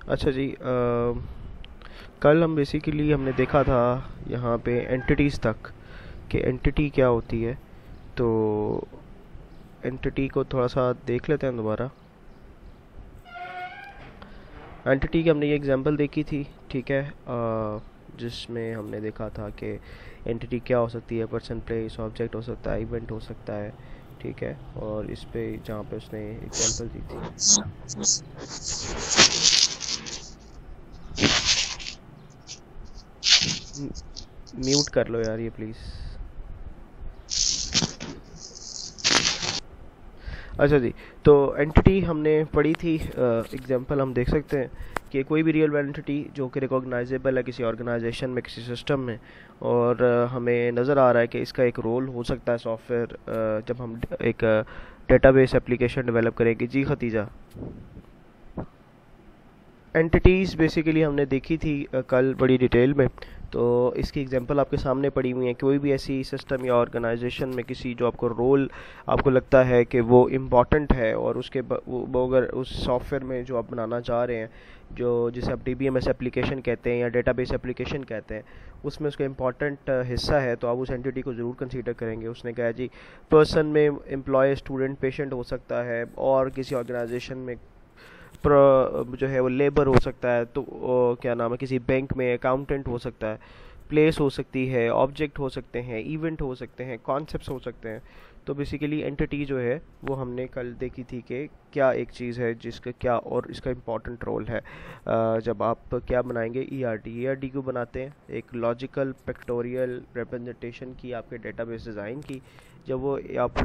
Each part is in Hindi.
अच्छा जी, कल हम बेसिकली हमने देखा था यहाँ पे एंटिटीज़ तक कि एंटिटी क्या होती है। तो एंटिटी को थोड़ा सा देख लेते हैं दोबारा। एंटिटी की हमने ये एग्जांपल देखी थी, ठीक है, जिसमें हमने देखा था कि एंटिटी क्या हो सकती है। पर्सन, प्लेस, ऑब्जेक्ट हो सकता है, इवेंट हो सकता है, ठीक है। और इस पे जहाँ पे उसने एग्जांपल दी थी। म्यूट कर लो यार ये प्लीज़। अच्छा जी, तो एंटिटी हमने पढ़ी थी। एग्जांपल हम देख सकते हैं कि कोई भी रियल एंटिटी जो कि रिकॉग्नाइजेबल है किसी ऑर्गेनाइजेशन में, किसी सिस्टम में, और हमें नज़र आ रहा है कि इसका एक रोल हो सकता है सॉफ्टवेयर, जब हम एक डेटाबेस एप्लीकेशन डेवलप करेंगे। जी खतीजा, एंटिटीज़ बेसिकली हमने देखी थी कल बड़ी डिटेल में। तो इसकी एग्जांपल आपके सामने पड़ी हुई है। कोई भी ऐसी सिस्टम या ऑर्गेनाइजेशन में किसी जो आपको रोल आपको लगता है कि वो इम्पॉर्टेंट है, और उसके वो अगर उस सॉफ्टवेयर में जो आप बनाना चाह रहे हैं, जो जिसे आप डीबीएमएस एप्लीकेशन कहते हैं या डेटाबेस एप्लीकेशन कहते हैं, उसमें उसका इम्पॉर्टेंट हिस्सा है, तो आप उस एंटिटी को ज़रूर कंसीडर करेंगे। उसने कहा जी, पर्सन में एम्प्लॉय, स्टूडेंट, पेशेंट हो सकता है, और किसी ऑर्गेनाइजेशन में जो है वो लेबर हो सकता है, तो क्या नाम है, किसी बैंक में अकाउंटेंट हो सकता है, प्लेस हो सकती है, ऑब्जेक्ट हो सकते हैं, इवेंट हो सकते हैं, कॉन्सेप्ट्स हो सकते हैं। तो बेसिकली एंटिटी जो है वो हमने कल देखी थी कि क्या एक चीज़ है जिसका क्या और इसका इम्पॉर्टेंट रोल है। जब आप क्या बनाएंगे, ईआरडी क्यों बनाते हैं, एक लॉजिकल पिक्टोरियल रिप्रेजेंटेशन की आपके डेटाबेस डिज़ाइन की। जब वो आप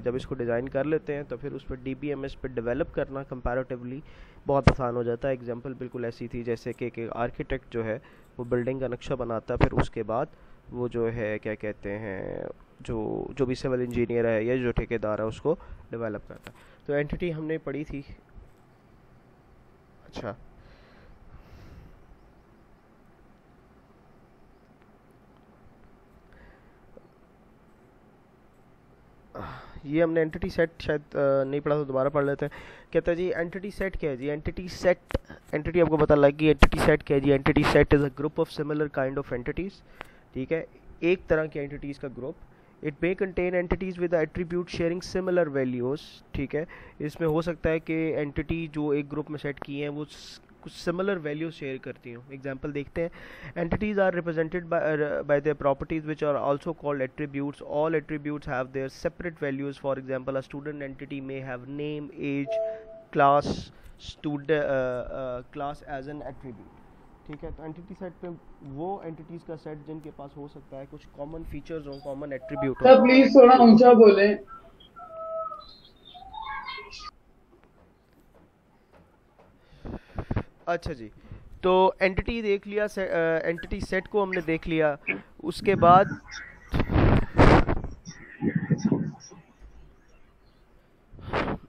जब इसको डिज़ाइन कर लेते हैं तो फिर उस पर डीबीएमएस पे डेवलप करना कंपैरेटिवली बहुत आसान हो जाता है। एग्जांपल बिल्कुल ऐसी थी जैसे कि एक आर्किटेक्ट जो है वो बिल्डिंग का नक्शा बनाता है, फिर उसके बाद वो जो है क्या कहते हैं, जो जो भी सिविल इंजीनियर है या जो ठेकेदार है उसको डेवलप करता है। तो एंटिटी हमने पढ़ी थी। अच्छा, ये हमने एंटिटी सेट शायद नहीं पढ़ा, तो दोबारा पढ़ लेते हैं। कहता है जी एंटिटी सेट क्या है जी। एंटिटी सेट, एंटिटी आपको पता लग गई। एंटिटी सेट क्या है जी। Entity set is a group of similar kind of entities, ठीक है, एक तरह की एंटिटीज़ का group. It may contain entities with attribute sharing similar values, ठीक है। इसमें हो सकता है कि एंटिटी जो एक ग्रुप में सेट की हैं वो कुछ सिमिलर वैल्यूज शेयर करती हूँ। एग्जांपल देखते हैं। Entities are represented by their properties which are also called attributes. All attributes have their separate values. For example, a student entity may have name, age, class, class as an attribute, ठीक है। तो एंटिटी सेट पे वो एंटिटीज का सेट जिनके पास हो सकता है कुछ कॉमन फीचर्स हो, कॉमन एट्रीब्यूट हो। सर प्लीज थोड़ा ऊंचा बोले। अच्छा जी, तो एंटिटी देख लिया, एंटिटी सेट को हमने देख लिया। उसके बाद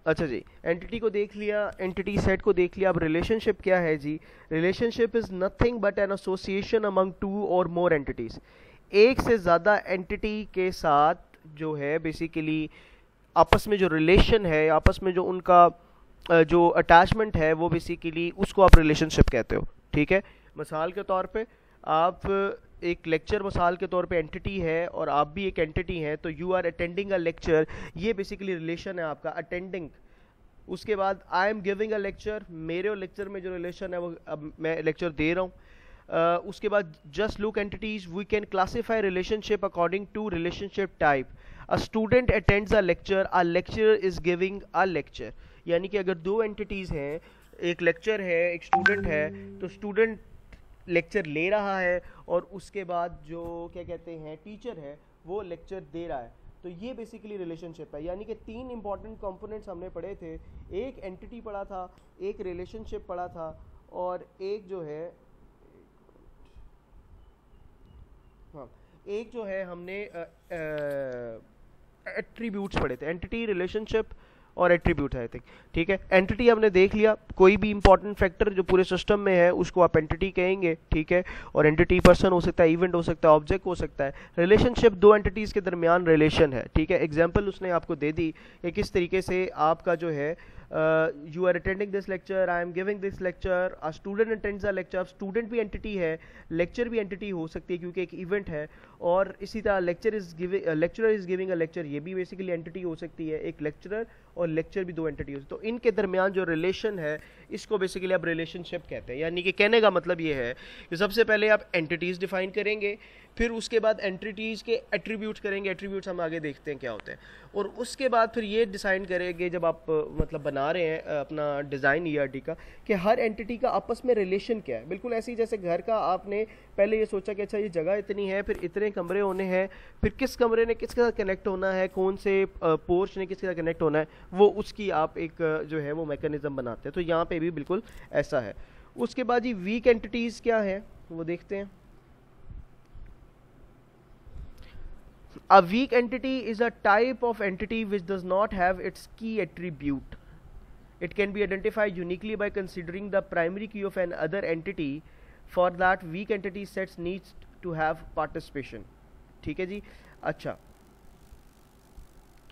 अच्छा जी, एंटिटी को देख लिया, एंटिटी सेट को देख लिया। अब रिलेशनशिप क्या है जी। Relationship is nothing but an association among two और मोर एंटिटीज। एक से ज़्यादा एंटिटी के साथ जो है बेसिकली आपस में जो रिलेशन है, आपस में जो उनका जो अटैचमेंट है, वो बेसिकली उसको आप रिलेशनशिप कहते हो, ठीक है। मिसाल के तौर पे आप एक लेक्चर मिसाल के तौर पे एंटिटी है और आप भी एक एंटिटी हैं, तो you are attending a lecture, ये बेसिकली रिलेशन है आपका, अटेंडिंग। उसके बाद I am giving a lecture, मेरे और लेक्चर में जो रिलेशन है वो अब मैं लेक्चर दे रहा हूँ। उसके बाद just look entities, we can classify relationship according to relationship type. A student attends a lecture, a lecture is giving a lecture. यानी कि अगर दो एंटिटीज हैं, एक लेक्चर है, एक स्टूडेंट है, तो स्टूडेंट लेक्चर ले रहा है और उसके बाद जो क्या कहते हैं टीचर है वो लेक्चर दे रहा है। तो ये बेसिकली रिलेशनशिप है। यानी कि तीन इंपॉर्टेंट कंपोनेंट्स हमने पढ़े थे। एक एंटिटी पढ़ा था, एक रिलेशनशिप पढ़ा था, और एक जो है, हाँ, एक जो है हमने एट्रीब्यूट्स पढ़े थे। एंटिटी, रिलेशनशिप और एट्रीब्यूट है, आई थिंक, ठीक है। एंटिटी हमने देख लिया, कोई भी इंपॉर्टेंट फैक्टर जो पूरे सिस्टम में है उसको आप एंटिटी कहेंगे, ठीक है। और एंटिटी पर्सन हो सकता है, इवेंट हो सकता है, ऑब्जेक्ट हो सकता है। रिलेशनशिप दो एंटिटीज़ के दरमियान रिलेशन है, ठीक है। एग्जाम्पल उसने आपको दे दी कि किस तरीके से आपका जो है you are attending this lecture, I am giving this lecture, a student attends a lecture. Student भी एंटिटी है, लेक्चर भी एंटिटी हो सकती है क्योंकि एक इवेंट है। और इसी तरह lecturer is giving a lecture, ये भी बेसिकली एंटिटी हो सकती है। एक लेक्चरर और लेक्चर भी दो एंटिटी हो सकती है। तो इनके दरमियान जो रिलेशन है इसको बेसिकली आप रिलेशनशिप कहते हैं। यानी कि कहने का मतलब ये है कि सबसे पहले आप एंटिटीज़ डिफाइन करेंगे, फिर उसके बाद एंटिटीज़ के एट्रीब्यूट्स करेंगे। एट्रीब्यूट्स हम आगे देखते हैं क्या होते हैं। और उसके बाद फिर ये डिसाइड करेंगे जब आप मतलब बना रहे हैं अपना डिज़ाइन ईआरटी का, कि हर एंटिटी का आपस में रिलेशन क्या है। बिल्कुल ऐसे ही जैसे घर का आपने पहले ये सोचा कि अच्छा ये जगह इतनी है, फिर इतने कमरे होने हैं, फिर किस कमरे ने किसके साथ कनेक्ट होना है, कौन से पोर्च ने किसके साथ कनेक्ट होना है, वो उसकी आप एक जो है वो मैकेनिज्म बनाते हैं। तो यहाँ पे भी बिल्कुल ऐसा है। उसके बाद ये वीक एंटिटीज़ क्या है वो देखते हैं। A weak entity is a type of entity which does not have its key attribute. It can be identified uniquely by considering the primary key of an other entity. For that, weak entity sets needs to have participation. ठीक है जी। अच्छा,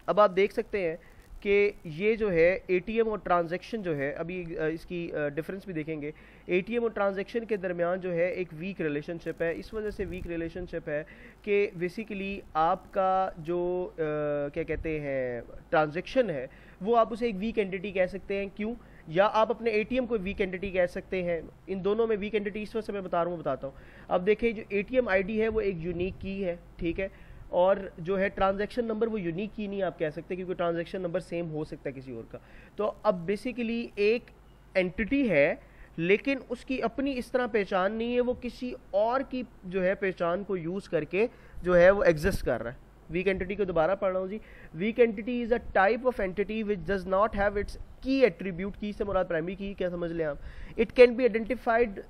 अब आप देख सकते हैं कि ये जो है एटीएम और ट्रांजैक्शन जो है, अभी इसकी डिफरेंस भी देखेंगे। एटीएम और ट्रांजैक्शन के दरमियान जो है एक वीक रिलेशनशिप है। इस वजह से वीक रिलेशनशिप है कि बेसिकली आपका जो क्या कहते हैं ट्रांजैक्शन है वो आप उसे एक वीक एंटिटी कह सकते हैं। क्यों? या आप अपने एटीएम को वीक एंटिटी कह सकते हैं। इन दोनों में वीक एंटिटी इस वजह से मैं बता रहा हूँ, बताता हूँ। अब देखिए जो एटीएम आईडी है वो एक यूनिक की है, ठीक है। और जो है ट्रांजैक्शन नंबर वो यूनिक की नहीं आप कह सकते, क्योंकि ट्रांजैक्शन नंबर सेम हो सकता है किसी और का। तो अब बेसिकली एक एंटिटी है लेकिन उसकी अपनी इस तरह पहचान नहीं है, वो किसी और की जो है पहचान को यूज़ करके जो है वो एग्जिस्ट कर रहा है। वीक एंटिटी को दोबारा पढ़ रहा हूँ जी। Weak entity is a type of entity which does not have its key attribute. Key से मुराद प्राइमरी की, क्या समझ लें आप। It can be identified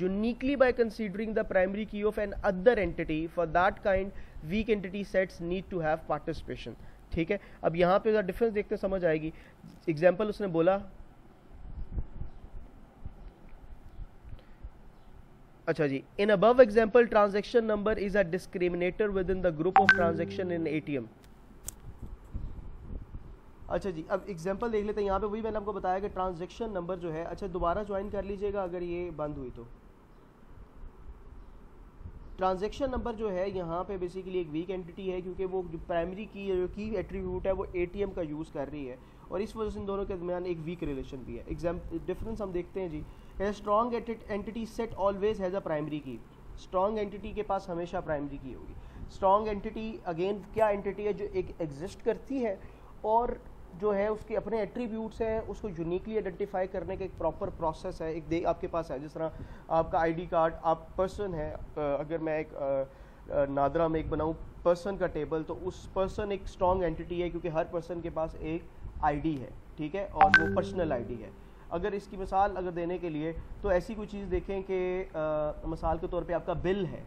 uniquely by considering the primary key of another entity. For that kind weak entity sets need to have participation. ठीक है, अब यहाँ पे डिफरेंस देखते समझ आएगी। एग्जाम्पल उसने बोला, अच्छा जी, in above example transaction number is a discriminator within the group of transaction in ATM. अच्छा जी, अब एग्जाम्पल देख लेते हैं। यहाँ पे वही मैंने आपको बताया कि ट्रांजैक्शन नंबर जो है, अच्छा दोबारा ज्वाइन कर लीजिएगा अगर ये बंद हुई तो। ट्रांजैक्शन नंबर जो है यहाँ पे बेसिकली एक वीक एंटिटी है, क्योंकि वो जो प्राइमरी की एट्रीब्यूट है वो एटीएम का यूज़ कर रही है, और इस वजह से इन दोनों के दरमियान एक वीक रिलेशन भी है। डिफरेंस हम देखते हैं जी। Strong entity set always has a primary key. Strong entity के पास हमेशा प्राइमरी की होगी। स्ट्रॉन्ग एंटिटी अगेन क्या एंटिटी है, जो एक एग्जिस्ट करती है और जो है उसके अपने एट्रीब्यूट्स हैं, उसको यूनिकली आइडेंटिफाई करने का एक प्रॉपर प्रोसेस है। एक आपके पास है, जिस तरह आपका आईडी कार्ड, आप पर्सन है, अगर मैं एक नादरा में एक बनाऊँ पर्सन का टेबल, तो उस पर्सन एक स्ट्रॉन्ग एंटिटी है क्योंकि हर पर्सन के पास एक आईडी है, ठीक है, और वो पर्सनल आईडी है। अगर इसकी मिसाल अगर देने के लिए तो ऐसी कोई चीज़ देखें कि मिसाल के तौर पे आपका बिल है,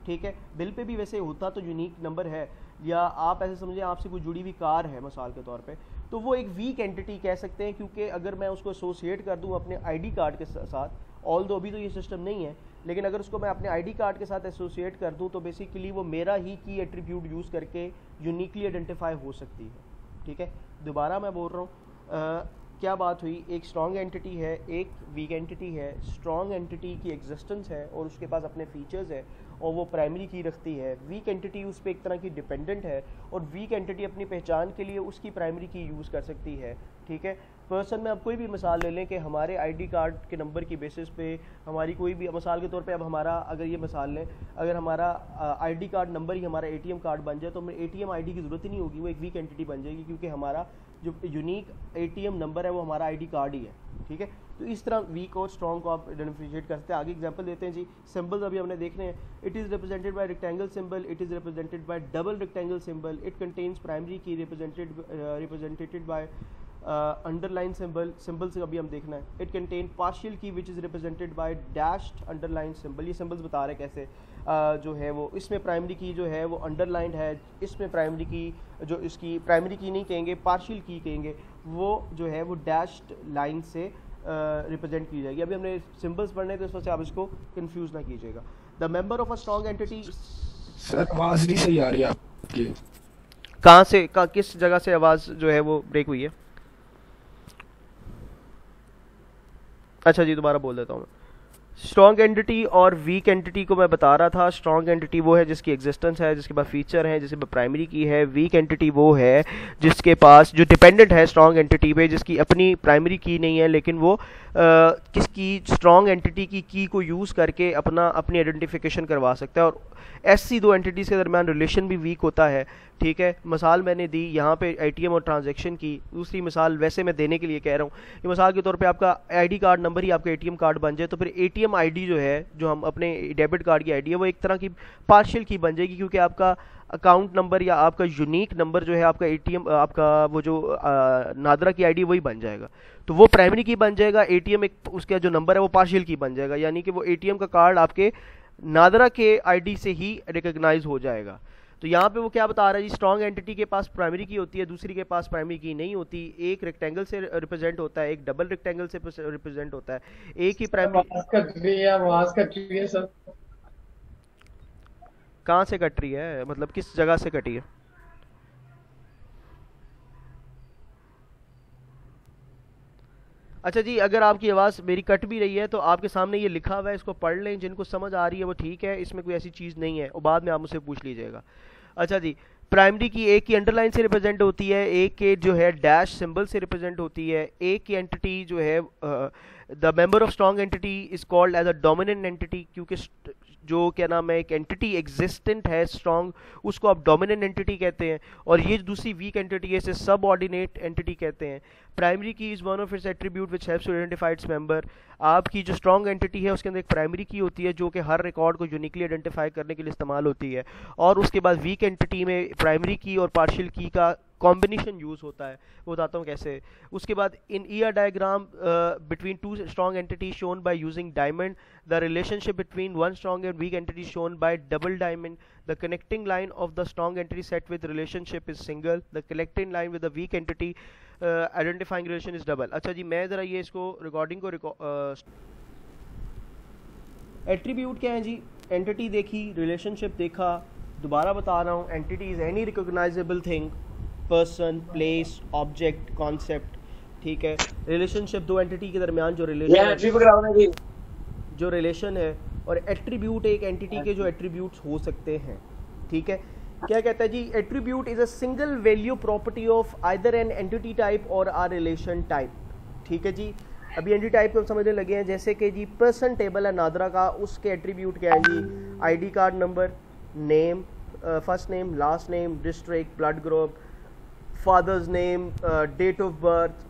ठीक है, बिल पे भी वैसे होता तो यूनिक नंबर है, या आप ऐसे समझिए आपसे कोई जुड़ी हुई कार है मिसाल के तौर पे, तो वो एक वीक एंटिटी कह सकते हैं, क्योंकि अगर मैं उसको एसोसिएट कर दूं अपने आईडी कार्ड के साथ, ऑल दो अभी तो ये सिस्टम नहीं है, लेकिन अगर उसको मैं अपने आईडी कार्ड के साथ एसोसिएट कर दूं तो बेसिकली वो मेरा ही की एट्रीब्यूट यूज़ करके यूनिकली आइडेंटिफाई हो सकती है। ठीक है, दोबारा मैं बोल रहा हूँ, क्या बात हुई, एक स्ट्रॉन्ग एंटिटी है, एक वीक एंटिटी है। स्ट्रॉन्ग एंटिटी की एग्जिस्टेंस है और उसके पास अपने फीचर्स है और वो प्राइमरी की रखती है। वीक एंटिटी उस पर एक तरह की डिपेंडेंट है और वीक एंटिटी अपनी पहचान के लिए उसकी प्राइमरी की यूज़ कर सकती है। ठीक है, पर्सन में अब कोई भी मिसाल ले लें कि हमारे आईडी कार्ड के नंबर की बेसिस पे हमारी कोई भी मिसाल के तौर पे, अब हमारा अगर ये मिसाल लें, अगर हमारा आईडी कार्ड नंबर ही हमारा एटीएम कार्ड बन जाए तो हमें एटीएम आईडी की ज़रूरत ही नहीं होगी, वो एक वीक एंटिटी बन जाएगी, क्योंकि हमारा जो यूनिक एटीएम नंबर है वो हमारा आईडी कार्ड ही है। ठीक है, तो इस तरह वीक और स्ट्रॉन्ग को आप आइडेंटिफिकेट करते हैं। आगे एग्जांपल देते हैं जी। सिंबल्स अभी हमने देखने हैं। It is represented by rectangle symbol, it is represented by double rectangle symbol, it contains primary key represented by underline symbol. Symbol से अभी हम देखना है। It contain partial key which is represented by dashed underline symbol. ये सिंबल्स बता रहे हैं कैसे जो है वो, इसमें प्राइमरी की जो है वो अंडरलाइंड है, इसमें प्राइमरी की जो इसकी प्राइमरी की नहीं कहेंगे, पार्शियल की कहेंगे, वो जो है वो डैश्ड लाइन से रिप्रेजेंट की जाएगी। अभी हमने सिंबल्स पढ़ने तो इस वजह से आप इसको कंफ्यूज ना कीजिएगा। The member of a strong entity. Sir आवाज़ नहीं सही आ रही आपकी। कहाँ से किस जगह से आवाज़ जो है वो ब्रेक हुई है? अच्छा जी, दोबारा बोल देता हूँ। स्ट्रॉन्ग एंटिटी और वीक एंटिटी को मैं बता रहा था। स्ट्रॉन्ग एंटिटी वो है जिसकी एग्जिस्टेंस है, जिसके पास फीचर है, जिसके पास प्राइमरी की है। वीक एंटिटी वो है जिसके पास, जो डिपेंडेंट है स्ट्रॉन्ग एंटिटी पे, जिसकी अपनी प्राइमरी की नहीं है, लेकिन वो किसकी, स्ट्रॉन्ग एंटिटी की को यूज़ करके अपनी आइडेंटिफिकेशन करवा सकता है। और ऐसी दो एंटिटीज़ के दरमियान रिलेशन भी वीक होता है। ठीक है, मिसाल मैंने दी यहाँ पे एटीएम और ट्रांजैक्शन की। दूसरी मिसाल वैसे मैं देने के लिए कह रहा हूँ कि मिसाल के तौर पे आपका आईडी कार्ड नंबर ही आपका एटीएम कार्ड बन जाए, तो फिर एटीएम आईडी जो है, जो हम अपने डेबिट कार्ड की आईडी है, वो एक तरह की पार्शियल की बन जाएगी, क्योंकि आपका अकाउंट नंबर या आपका यूनिक नंबर जो है आपका एटीएम, आपका वो जो नादरा की आईडी वही बन जाएगा। तो वो प्राइमरी की बन जाएगा, एटीएम एक उसका जो नंबर है वो पार्शियल की बन जाएगा, यानी कि वो एटीएम का कार्ड आपके नादरा के आईडी से ही रिकॉग्नाइज हो जाएगा। तो यहाँ पे वो क्या बता रहा है जी, स्ट्रॉन्ग एंटिटी के पास प्राइमरी की होती है, दूसरी के पास प्राइमरी की नहीं होती। एक रेक्टेंगल से रिप्रेजेंट होता है, एक डबल रेक्टेंगल से रिप्रेजेंट होता है। एक ही प्राइमरी। आवाज कट रही है सर। कहाँ से कट रही है, मतलब किस जगह से कटी है? अच्छा जी, अगर आपकी आवाज़ मेरी कट भी रही है तो आपके सामने ये लिखा हुआ है, इसको पढ़ लें। जिनको समझ आ रही है वो ठीक है, इसमें कोई ऐसी चीज़ नहीं है, और बाद में आप मुझसे पूछ लीजिएगा। अच्छा जी, प्राइमरी की एक की अंडरलाइन से रिप्रेजेंट होती है, एक के जो है डैश सिंबल से रिप्रेजेंट होती है। एक की एंटिटी जो है, the member of strong entity is called as a dominant entity, क्योंकि जो क्या नाम है, एक एंटिटी एग्जिस्टेंट है स्ट्रॉन्ग, उसको आप डोमिनेंट एंटिटी कहते हैं। और ये दूसरी वीक एंटिटी है, इसे सब ऑर्डिनेट एंटिटी कहते हैं। Primary key is one of its attribute which helps to identify its member. आपकी जो स्ट्रॉन्ग एंटिटी है उसके अंदर एक प्राइमरी की होती है जो कि हर रिकॉर्ड को यूनिकली आइडेंटिफाई करने के लिए इस्तेमाल होती है। और उसके बाद वीक एंटिटी में प्राइमरी की और पार्शियल की का कॉम्बिनेशन यूज होता है, वो बताता हूँ कैसे। उसके बाद in ER diagram between two strong entity shown by using diamond, the relationship between one strong and weak entity shown by double diamond, the connecting line of the strong entity set with relationship is single, the connecting line with the weak entity identifying relation is double. अच्छा जी, मैं ज़रा ये इसको रिकॉर्डिंग को एट्रीब्यूट क्या है जी, एंटिटी देखी, रिलेशनशिप देखा। दोबारा बता रहा हूँ, entity is any recognisable thing, person, place, object, concept. ठीक है, रिलेशनशिप दो एंटिटी के दरमियान जो रिलेशन है, और एट्रीब्यूट एक एंटिटी के जो एट्रीब्यूट्स हो सकते हैं। ठीक है, क्या कहता है जी, attribute is a single value property of either an entity type और आ रिलेशन टाइप। ठीक है जी, अभी एंटिटी टाइप को हम समझने लगे हैं, जैसे कि जी पर्सन टेबल है नादरा का, उसके एट्रीब्यूट क्या है जी, ID card number, name, first name, last name, district, blood group, father's name, date of birth,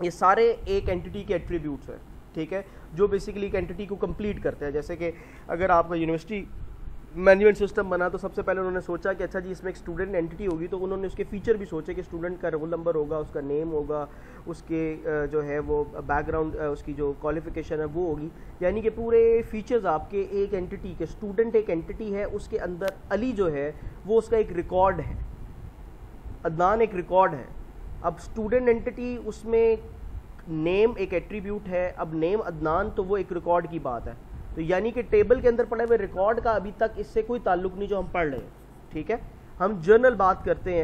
ये सारे एक एंटिटी के एट्रीब्यूट्स हैं। ठीक है, जो बेसिकली एक एंटिटी को कंप्लीट करते हैं। जैसे कि अगर आपका यूनिवर्सिटी मैनेजमेंट सिस्टम बना तो सबसे पहले उन्होंने सोचा कि अच्छा जी इसमें एक स्टूडेंट एंटिटी होगी, तो उन्होंने उसके फीचर भी सोचे कि स्टूडेंट का रोल नंबर होगा, उसका नेम होगा, उसके जो है वो बैकग्राउंड, उसकी जो क्वालिफिकेशन है वो होगी, यानी कि पूरे फीचर्स आपके एक एंटिटी के। स्टूडेंट एक एंटिटी है, उसके अंदर अली जो है वो उसका एक रिकॉर्ड है, अदनान एक रिकॉर्ड है। अब स्टूडेंट एंटिटी, उसमें नेम एक एट्रीब्यूट है, अब नेम अदनान, तो वो एक रिकॉर्ड की बात है। तो यानी कि टेबल के अंदर पड़े हुए रिकॉर्ड का अभी तक इससे कोई ताल्लुक नहीं जो हम पढ़ रहे हैं। ठीक है, हम जनरल बात करते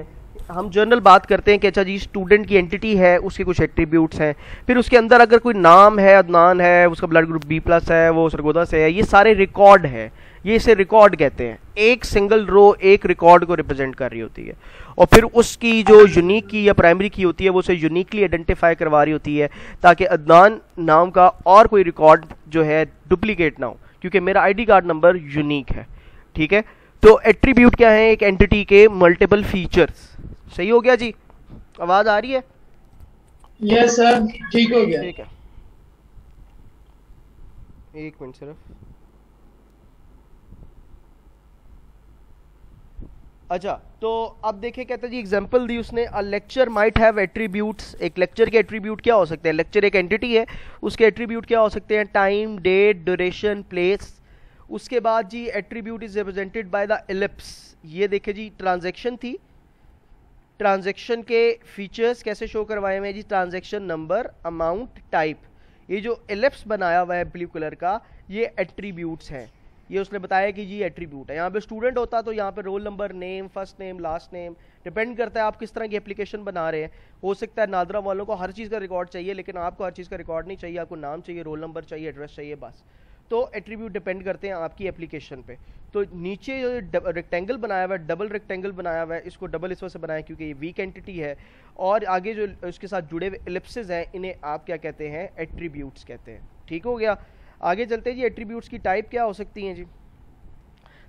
हैं, कि अच्छा जी स्टूडेंट की एंटिटी है, उसके कुछ एट्रीब्यूट्स हैं, फिर उसके अंदर अगर कोई नाम है, अदनान है, उसका ब्लड ग्रुप B+ है, वो सरगोदा से है, ये सारे रिकॉर्ड है, ये इसे रिकॉर्ड कहते हैं। एक सिंगल रो एक रिकॉर्ड को रिप्रेजेंट कर रही होती है, और फिर उसकी जो यूनिक की या प्राइमरी की होती है वो उसे यूनिकली आइडेंटिफाई करवा रही होती है, ताकि अदनान नाम का और कोई रिकॉर्ड जो है डुप्लीकेट ना हो, क्योंकि मेरा आईडी कार्ड नंबर यूनिक है। ठीक है, तो एट्रीब्यूट क्या है, एक एंटिटी के मल्टीपल फीचर्स। सही हो गया जी, आवाज आ रही है? यस सर, ठीक हो गया। ठीक है, एक मिनट सिर्फ। अच्छा, तो अब देखिए, कहते हैं जी एग्जांपल दी उसने, अ लेक्चर माइट हैव एट्रीब्यूट्स। एक लेक्चर के एट्रीब्यूट क्या हो सकते हैं? लेक्चर एक एंटिटी है, उसके एट्रीब्यूट क्या हो सकते हैं? Time, date, duration, place. उसके बाद जी attribute is represented by the ellipse. ये देखिए जी, ट्रांजैक्शन थी, ट्रांजैक्शन के फीचर्स कैसे शो करवाए हुए हैं जी, ट्रांजैक्शन नंबर, अमाउंट, टाइप। ये जो एलिप्स बनाया हुआ है ब्लू कलर का, ये एट्रीब्यूट्स हैं। ये उसने बताया कि जी एट्रीब्यूट है। यहाँ पे स्टूडेंट होता तो यहाँ पे roll number, name, first name, last name, depend करता है आप किस तरह की एप्लीकेशन बना रहे हैं। हो सकता है नादरा वालों को हर चीज़ का रिकॉर्ड चाहिए, लेकिन आपको हर चीज़ का रिकॉर्ड नहीं चाहिए, आपको नाम चाहिए, रोल नंबर चाहिए, एड्रेस चाहिए, बस। तो एट्रीब्यूट डिपेंड करते हैं आपकी एप्लीकेशन पे। तो नीचे जो रेक्टेंगल बनाया हुआ है, डबल रेक्टेंगल बनाया हुआ है, इसको डबल इस वजह से बनाया क्योंकि ये वीक एंटिटी है, और आगे जो इसके साथ जुड़े हुए एलिप्सेस हैं इन्हें आप क्या कहते हैं, एट्रीब्यूट्स कहते हैं। ठीक हो गया। आगे चलते हैं जी। एट्रीब्यूट्स की टाइप क्या हो सकती हैं जी।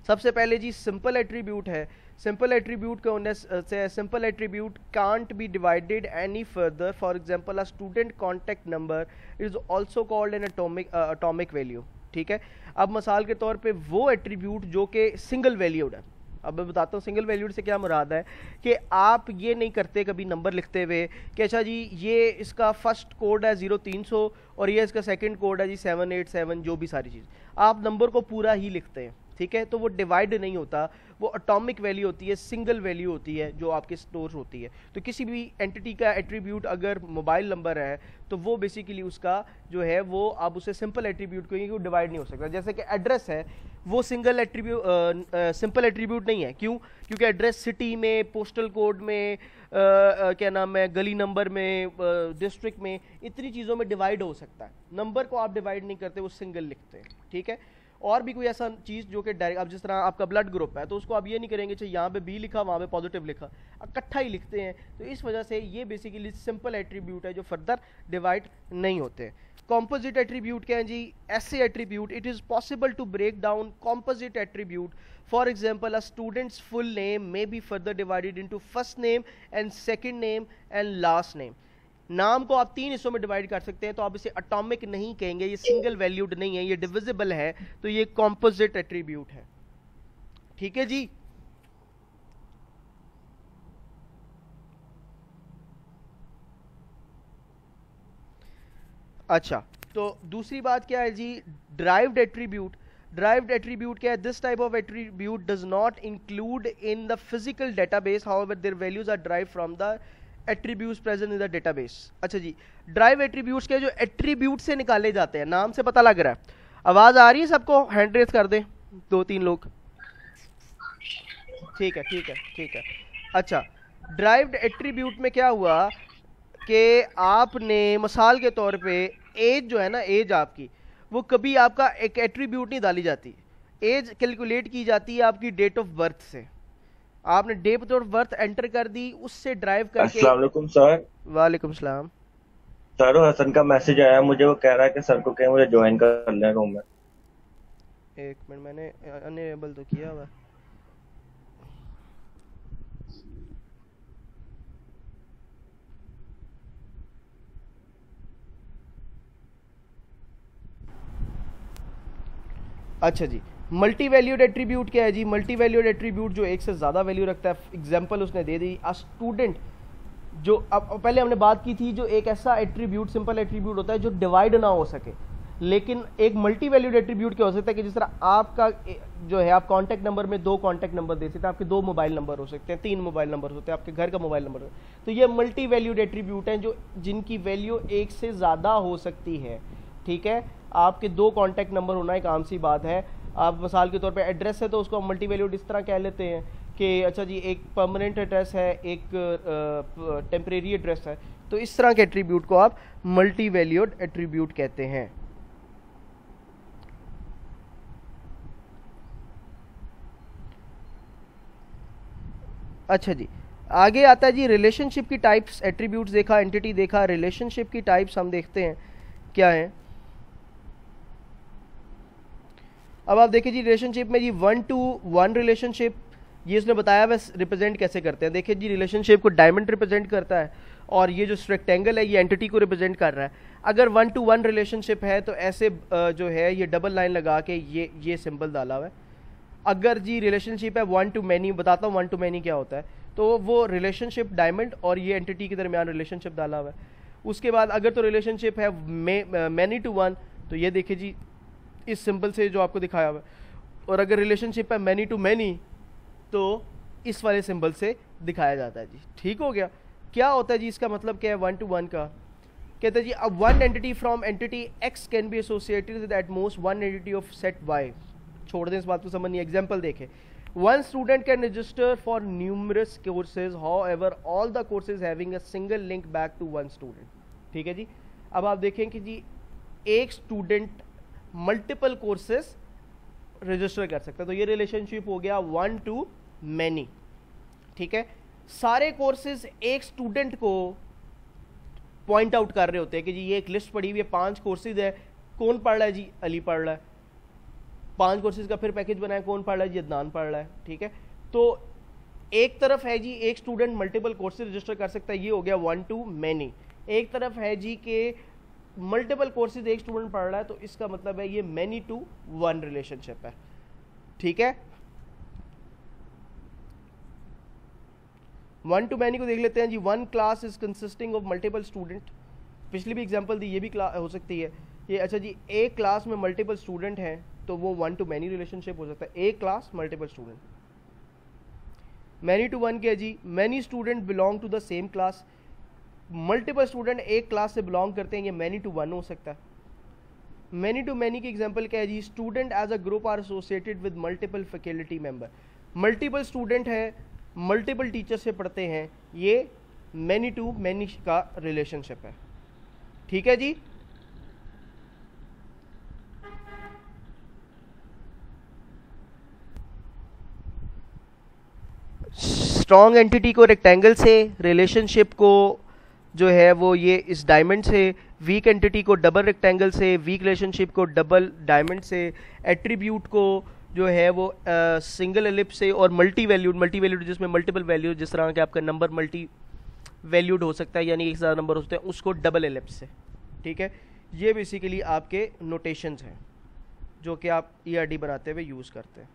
सबसे पहले जी सिंपल एट्रीब्यूट है। सिंपल एट्रीब्यूट का होने से simple attribute can't be divided any further. For example a student contact number is also called an atomic value. ठीक है। अब मिसाल के तौर पे वो एट्रीब्यूट जो कि सिंगल वैल्यूड है, अब मैं बताता हूँ सिंगल वैल्यूड से क्या मुराद है, कि आप ये नहीं करते कभी नंबर लिखते हुए कि अच्छा जी ये इसका फर्स्ट कोड है 0300 और ये इसका सेकंड कोड है जी 787, जो भी सारी चीज़ आप नंबर को पूरा ही लिखते हैं। ठीक है। तो वो डिवाइड नहीं होता, वो एटॉमिक वैल्यू होती है, सिंगल वैल्यू होती है जो आपके स्टोर होती है। तो किसी भी एंटिटी का एट्रीब्यूट अगर मोबाइल नंबर है तो वो बेसिकली उसका जो है वो आप उसे सिंपल एट्रीब्यूट कहेंगे, वो डिवाइड नहीं हो सकता। जैसे कि एड्रेस है, वो सिंगल एट्रीब्यूट सिंपल एट्रीब्यूट नहीं है। क्यों? क्योंकि एड्रेस सिटी में, पोस्टल कोड में, क्या नाम है, गली नंबर में, डिस्ट्रिक्ट में, इतनी चीज़ों में डिवाइड हो सकता है। नंबर को आप डिवाइड नहीं करते, वो सिंगल लिखते हैं। ठीक है। और भी कोई ऐसा चीज़ जो कि डायरेक्ट, अब जिस तरह आपका ब्लड ग्रुप है तो उसको आप ये नहीं करेंगे चाहिए यहाँ पे बी लिखा वहाँ पे पॉजिटिव लिखा, इकट्ठा ही लिखते हैं। तो इस वजह से ये बेसिकली सिंपल एट्रीब्यूट है जो फर्दर डिवाइड नहीं होते। कॉम्पोजिट एट्रीब्यूट क्या है जी? ऐसे attribute it is possible to break down composite attribute. For example a students full name may be further divided into first name and second name and last name. नाम को आप 3 हिस्सों में डिवाइड कर सकते हैं, तो आप इसे एटॉमिक नहीं कहेंगे, ये सिंगल वैल्यूड नहीं है, ये डिविजिबल है, तो ये कॉम्पोजिट एट्रीब्यूट है। ठीक है जी। अच्छा, तो दूसरी बात क्या है जी? Derived attribute. ड्राइव्ड एट्रीब्यूट क्या है? This type of attribute does not include in the physical database, however their values are derived from the attributes present in the database. अच्छा जी, ड्राइव एट्रीब्यूट्स के जो एट्रीब्यूट से निकाले जाते हैं, नाम से पता लग रहा है। आवाज आ रही है सबको? हैंड रेज कर दें 2-3 लोग। ठीक है ठीक है ठीक है। अच्छा, ड्राइव्ड एट्रीब्यूट में क्या हुआ कि आपने मिसाल के तौर पे एज जो है ना, एज आपकी, वो कभी आपका एक एट्रीब्यूट नहीं डाली जाती। एज कैलकुलेट की जाती है आपकी डेट ऑफ बर्थ से। आपने डेट ऑफ बर्थ एंटर कर दी, उससे ड्राइव करके। अस्सलाम वालेकुम सर। वालेकुम सलाम। सर हसन का मैसेज आया मुझे, वो कह रहा है कि सर को कहें मुझे ज्वाइन कर लें रूम में। एक मिनट, मैंने अनएबल तो किया हुआ। अच्छा जी, मल्टी वैल्यूड एट्रीब्यूट क्या है जी? मल्टी वैल्यूड एट्रीब्यूट जो एक से ज़्यादा वैल्यू रखता है। एग्जांपल उसने दे दी, अ स्टूडेंट, जो अब पहले हमने बात की थी, जो एक ऐसा एट्रीब्यूट, सिंपल एट्रीब्यूट होता है जो डिवाइड ना हो सके। लेकिन एक मल्टी वैल्यूड एट्रीब्यूट क्या हो सकता है कि जिस तरह आपका जो है, आप कॉन्टैक्ट नंबर में 2 कॉन्टैक्ट नंबर दे सकते हैं, आपके 2 मोबाइल नंबर हो सकते हैं, 3 मोबाइल नंबर होते हैं, आपके घर का मोबाइल नंबर। तो ये मल्टी वैल्यूड एट्रीब्यूट हैं जो जिनकी वैल्यू एक से ज़्यादा हो सकती है। ठीक है। आपके 2 कॉन्टैक्ट नंबर होना एक आम सी बात है। आप मिसाल के तौर पे एड्रेस है तो उसको हम मल्टी वैल्यूड इस तरह कह लेते हैं कि अच्छा जी एक परमानेंट एड्रेस है, एक टेम्परेरी एड्रेस है। तो इस तरह के एट्रीब्यूट को आप मल्टी वैल्यूड एट्रीब्यूट कहते हैं। अच्छा जी, आगे आता है जी रिलेशनशिप की टाइप्स। एट्रीब्यूट्स देखा, एंटिटी देखा, रिलेशनशिप की टाइप्स हम देखते हैं क्या है। अब आप देखिए जी, रिलेशनशिप में जी 1-to-1 रिलेशनशिप, ये उसने बताया वह रिप्रेजेंट कैसे करते हैं। देखिए जी, रिलेशनशिप को डायमंड रिप्रेजेंट करता है और ये जो रेक्टेंगल है ये एंटिटी को रिप्रेजेंट कर रहा है। अगर 1-to-1 रिलेशनशिप है तो ऐसे जो है ये डबल लाइन लगा के ये सिंबल डाला हुआ है। अगर जी रिलेशनशिप है 1-to-many, बताता हूँ 1-to-many क्या होता है, तो वो रिलेशनशिप डायमंड और ये एंटिटी के दरमियान रिलेशनशिप डाला हुआ है। उसके बाद अगर तो रिलेशनशिप है many-to-1, तो ये देखिए जी इस सिंबल से जो आपको दिखाया हुआ है। और अगर रिलेशनशिप है many-to-many तो इस वाले सिंबल से दिखाया जाता है जी। ठीक हो गया। क्या होता है जी, इसका मतलब क्या है 1-to-1 का? कहते हैं जी, अब one entity from entity x can be associated with at most one entity of set y। छोड़ दें इस बात को, समझ नहीं, एग्जाम्पल देखें। One student can register for numerous courses, however all the courses having a single link back to one student. ठीक है जी। अब आप देखें कि जी एक स्टूडेंट मल्टीपल कोर्सेज रजिस्टर कर सकता है, तो ये रिलेशनशिप हो गया 1 to many। ठीक है, सारे कोर्सेज एक स्टूडेंट को पॉइंट आउट कर रहे होते हैं कि जी ये एक लिस्ट पड़ी हुई है, 5 कोर्सेज है, कौन पढ़ रहा है जी, अली पढ़ रहा है। 5 कोर्सेज का फिर पैकेज बनाया, कौन पढ़ रहा है जी, अदनान पढ़ रहा है। ठीक है, तो एक तरफ है जी एक स्टूडेंट मल्टीपल कोर्सेज रजिस्टर कर सकता है, ये हो गया 1 to many। एक तरफ है जी के मल्टीपल कोर्सेज एक स्टूडेंट पढ़ रहा है, तो इसका मतलब है ये मैनी टू वन रिलेशनशिप है। ठीक है, 1 to many को देख लेते हैं जी। One class is consisting of multiple student, पिछली भी एग्जांपल दी, ये भी हो सकती है ये। अच्छा जी, एक क्लास में मल्टीपल स्टूडेंट हैं तो वो 1 to many रिलेशनशिप हो सकता है, एक class multiple student. Many to one क्या है जी, many student belong to the same class, multiple student एक क्लास से बिलोंग करते हैं, ये मैनी टू वन हो सकता है। मैनी टू मैनी की एग्जांपल क्या है जी, student as a group are associated with multiple faculty member, multiple student है, मल्टीपल टीचर से पढ़ते हैं, ये मैनी टू मैनी का रिलेशनशिप है। ठीक है जी। स्ट्रॉन्ग एंटिटी को रेक्टेंगल से, रिलेशनशिप को जो है वो ये इस डायमंड से, वीक एंटिटी को डबल रेक्टेंगल से, वीक रिलेशनशिप को डबल डायमंड से, एट्रीब्यूट को जो है वो सिंगल एलिप्स से, और मल्टी वैल्यूड जिसमें मल्टीपल वैल्यू, जिस तरह के आपका नंबर मल्टी वैल्यूड हो सकता है, यानी एक ज़्यादा नंबर हो सकते हैं, उसको डबल एलिप्स से। ठीक है, ये बेसिकली आपके नोटेशंस हैं जो कि आप ERD बनाते हुए यूज़ करते हैं।